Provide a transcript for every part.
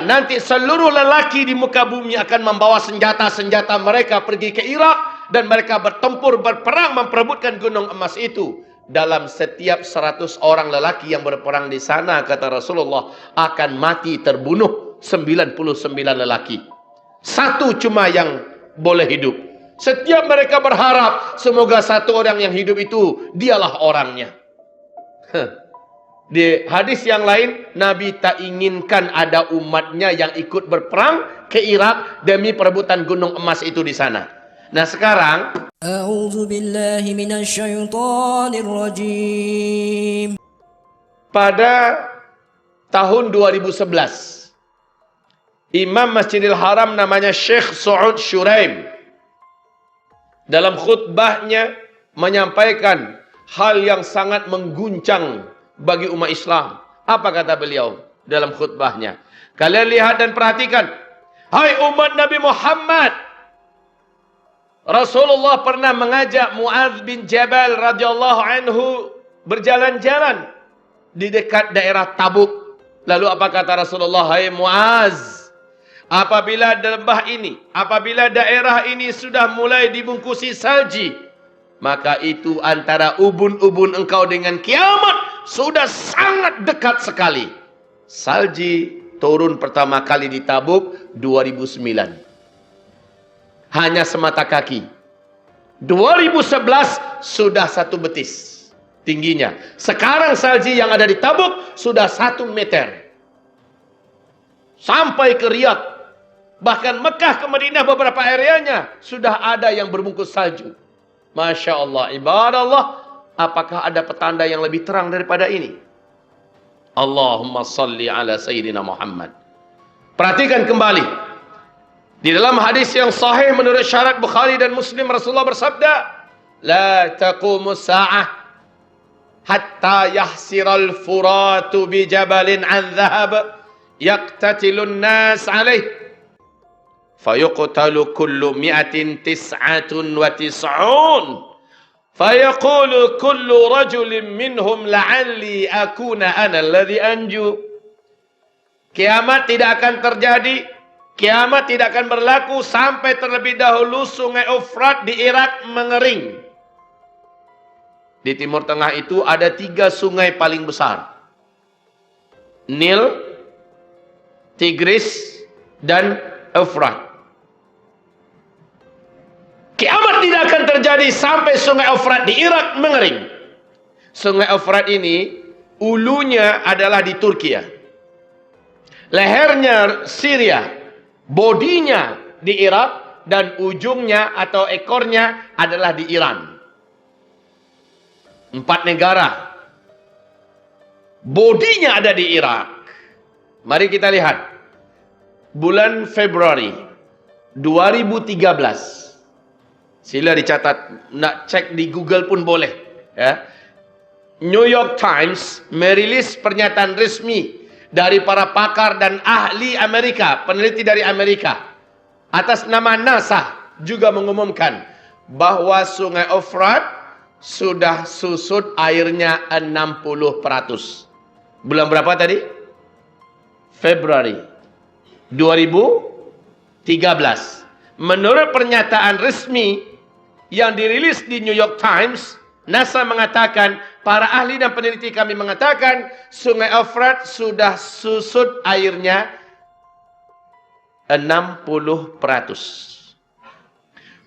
nanti seluruh lelaki di muka bumi akan membawa senjata-senjata mereka pergi ke Irak, dan mereka bertempur, berperang, memperebutkan gunung emas itu. Dalam setiap 100 orang lelaki yang berperang di sana, kata Rasulullah, akan mati terbunuh 99 lelaki. Satu cuma yang boleh hidup. Setiap mereka berharap semoga satu orang yang hidup itu dialah orangnya. Di hadis yang lain, Nabi tak inginkan ada umatnya yang ikut berperang ke Irak demi perebutan gunung emas itu di sana. Nah sekarang, A'udzu billahi minasyaitonir rajim. Pada tahun 2011, Imam Masjidil Haram namanya Syekh Su'ud Syuraim, dalam khutbahnya menyampaikan hal yang sangat mengguncang bagi umat Islam. Apa kata beliau dalam khutbahnya? Kalian lihat dan perhatikan. Hai umat Nabi Muhammad, Rasulullah pernah mengajak Muadz bin Jabal radhiyallahu anhu berjalan-jalan di dekat daerah Tabuk. Lalu apa kata Rasulullah? Hai Muadz, apabila lembah ini, apabila daerah ini sudah mulai dibungkusi salji, maka itu antara ubun-ubun engkau dengan kiamat sudah sangat dekat sekali. Salji turun pertama kali di Tabuk 2009. Hanya semata kaki. 2011 sudah 1 betis tingginya. Sekarang salji yang ada di Tabuk sudah 1 meter. Sampai ke Riyadh. Bahkan Mekah ke Madinah beberapa areanya sudah ada yang berbungkus salju. Masya Allah, ibadah Allah. Apakah ada petanda yang lebih terang daripada ini? Allahumma salli ala Sayyidina Muhammad. Perhatikan kembali. Di dalam hadis yang sahih menurut syarat Bukhari dan Muslim, Rasulullah bersabda, La taqumu sa'ah hatta yahsiral furatu bi jabalin an dhahab yaqtatilun nas alaih fayuqtalu kullu mi'atin tis'atun wa tis'un fayaqulu kullu rajulin minhum la'alli akuna ana alladhi anju. Kiamat tidak akan terjadi, kiamat tidak akan berlaku sampai terlebih dahulu sungai Efrat di Irak mengering. Di Timur Tengah itu ada 3 sungai paling besar. Nil, Tigris, dan Efrat. Kiamat tidak akan terjadi sampai sungai Efrat di Irak mengering. Sungai Efrat ini ulunya adalah di Turki, lehernya Syria, bodinya di Irak, dan ujungnya atau ekornya adalah di Iran. 4 negara. Bodinya ada di Irak. Mari kita lihat. Bulan Februari 2013. Sila dicatat, nak cek di Google pun boleh. Ya. New York Times merilis pernyataan resmi dari para pakar dan ahli Amerika, peneliti dari Amerika, atas nama NASA, juga mengumumkan bahwa sungai Efrat sudah susut airnya 60%. Bulan berapa tadi? Februari 2013. Menurut pernyataan resmi yang dirilis di New York Times, NASA mengatakan, para ahli dan peneliti kami mengatakan, sungai Efrat sudah susut airnya 60%.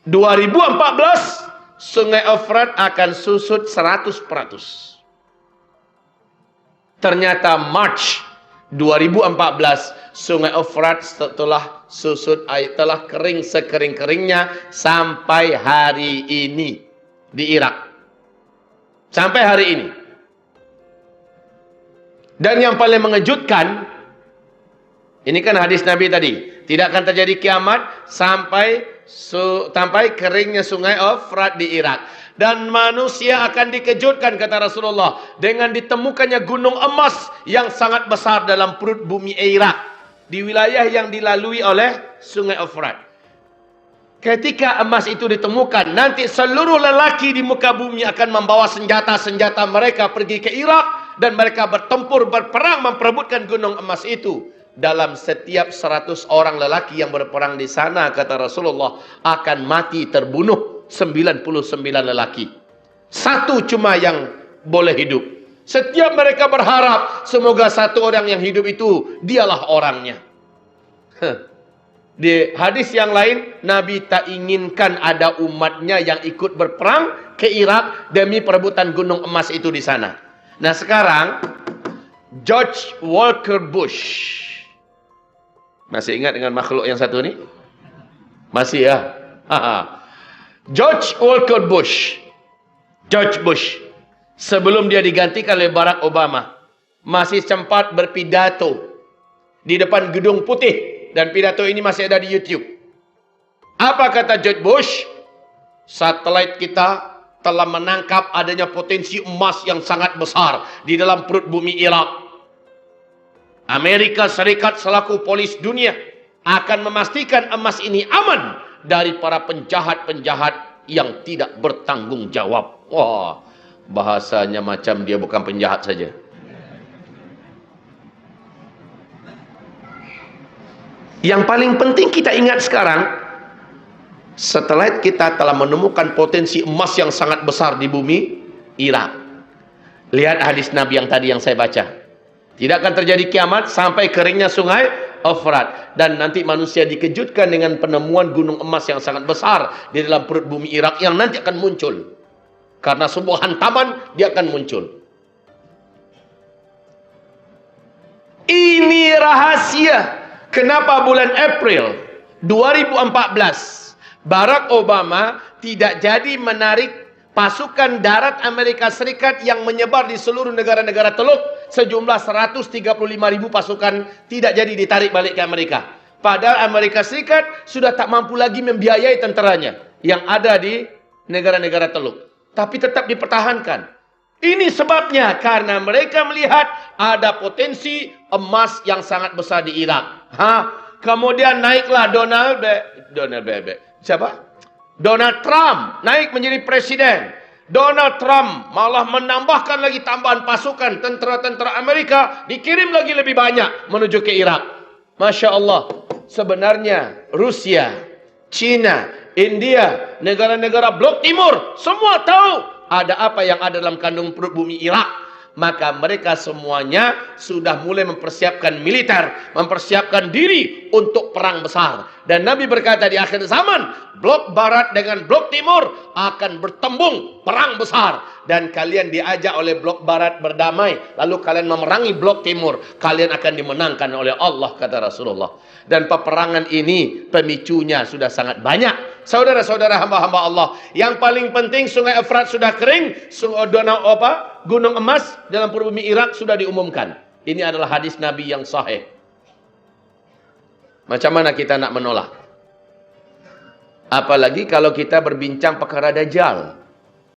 2014 sungai Efrat akan susut 100%. Ternyata March 2014 sungai Efrat setelah susut air, telah kering sekering-keringnya sampai hari ini di Irak. Sampai hari ini. Dan yang paling mengejutkan, ini kan hadis Nabi tadi, tidak akan terjadi kiamat sampai keringnya sungai Efrat di Irak. Dan manusia akan dikejutkan, kata Rasulullah, dengan ditemukannya gunung emas yang sangat besar dalam perut bumi Irak, di wilayah yang dilalui oleh sungai Efrat. Ketika emas itu ditemukan, nanti seluruh lelaki di muka bumi akan membawa senjata-senjata mereka pergi ke Irak, dan mereka bertempur, berperang, memperebutkan gunung emas itu. dalam setiap 100 orang lelaki yang berperang di sana, kata Rasulullah, akan mati terbunuh 99 lelaki. Satu cuma yang boleh hidup. Setiap mereka berharap semoga satu orang yang hidup itu dialah orangnya. Di hadis yang lain, Nabi tak inginkan ada umatnya yang ikut berperang ke Irak demi perebutan gunung emas itu di sana. Nah sekarang, George Walker Bush. Masih ingat dengan makhluk yang satu ini? Masih ya? George Walker Bush. George Bush. Sebelum dia digantikan oleh Barack Obama, masih sempat berpidato di depan Gedung Putih. Dan pidato ini masih ada di YouTube. Apa kata George Bush? Satelit kita telah menangkap adanya potensi emas yang sangat besar di dalam perut bumi Irak. Amerika Serikat selaku polis dunia akan memastikan emas ini aman dari para penjahat-penjahat yang tidak bertanggung jawab. Wah, bahasanya macam dia bukan penjahat saja. Yang paling penting kita ingat sekarang, satelit kita telah menemukan potensi emas yang sangat besar di bumi Irak. Lihat hadis Nabi yang tadi yang saya baca. Tidak akan terjadi kiamat sampai keringnya sungai Efrat. Dan nanti manusia dikejutkan dengan penemuan gunung emas yang sangat besar di dalam perut bumi Irak yang nanti akan muncul. Karena sebuah hantaman dia akan muncul. Ini rahasia. Kenapa bulan April 2014 Barack Obama tidak jadi menarik pasukan darat Amerika Serikat yang menyebar di seluruh negara-negara Teluk sejumlah 135.000 pasukan tidak jadi ditarik balik ke Amerika. Padahal Amerika Serikat sudah tak mampu lagi membiayai tenteranya yang ada di negara-negara Teluk. Tapi tetap dipertahankan. Ini sebabnya karena mereka melihat ada potensi emas yang sangat besar di Irak. Kemudian naiklah Donald Trump naik menjadi presiden. Donald Trump malah menambahkan lagi tambahan pasukan tentera-tentera Amerika dikirim lagi lebih banyak menuju ke Irak. Masya Allah. Sebenarnya Rusia, China, India, negara-negara blok timur semua tahu ada apa yang ada dalam kandung perut bumi Irak. Maka mereka semuanya sudah mulai mempersiapkan militer, mempersiapkan diri untuk perang besar. Dan Nabi berkata di akhir zaman, blok barat dengan blok timur akan bertembung perang besar. Dan kalian diajak oleh blok barat berdamai, lalu kalian memerangi blok timur, kalian akan dimenangkan oleh Allah, kata Rasulullah. Dan peperangan ini pemicunya sudah sangat banyak. Saudara-saudara hamba-hamba Allah, yang paling penting sungai Efrat sudah kering, gunung emas dalam perut bumi Irak sudah diumumkan. Ini adalah hadis Nabi yang sahih. Macam mana kita nak menolak? Apalagi kalau kita berbincang perkara Dajjal.